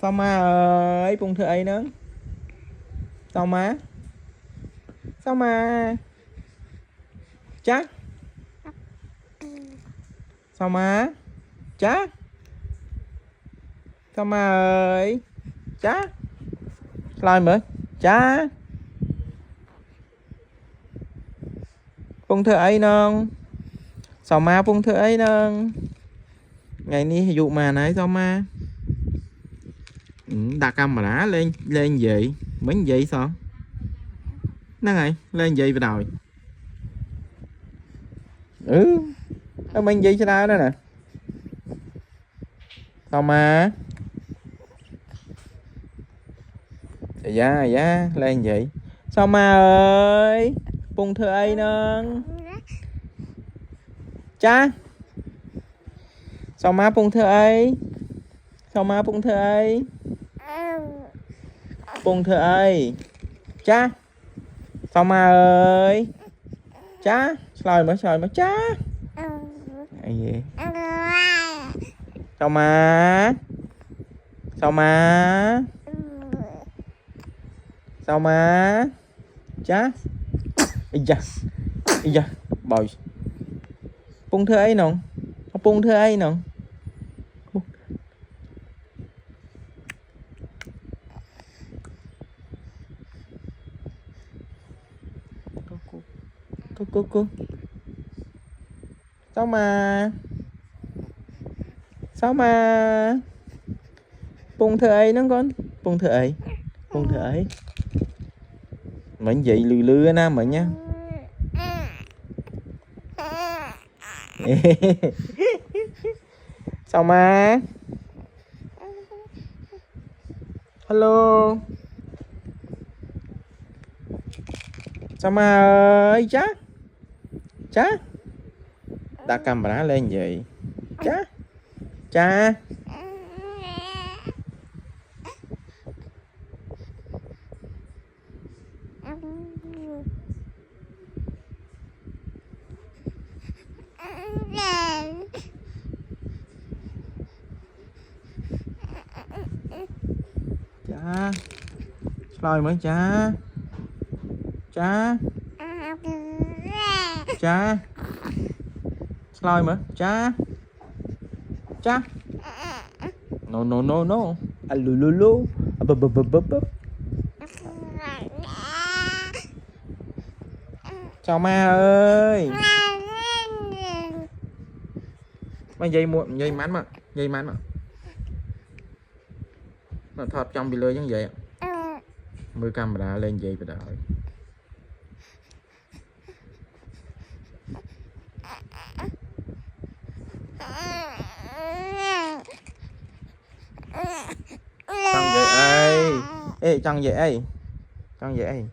sao mà ơi bung thưa ấy nữa sao má sao mà chắc sao má chắc sao mà ơi chắc lại mới cha bung thưa ấy nâng sao má bung thưa ấy nâng ngày ní dụ mà nãy sao má đặt camera lên lên gì mấy gì sao nó này lên gì vào đầu nó mình gì cho tao đó nè sao mà dạ dạ lên vậy sao mà ơi bung thưa ấy nâng cha sao má bung thưa ấy sao má bung thưa ấy bung thưa ấy cha sao mà ơi cha soi mà cha cái gì sao mà sao mà sao mà cha ý da bồi bung thưa ấy nè bung thưa ấy nè cô sao mà bung thưa ấy nó con bung thưa ấy mình vậy lư lư nam mình nhá sao mà hello sao mà ơi cha đặt camera lên vậy cha cha rồi mới cha rồi mà cha no alululu bập chào ma ơi mà dây muộn dây mắn mà nó thọt trong bị lơi như vậy mưa camera lên dây vào đời trong vậy ê trong vậy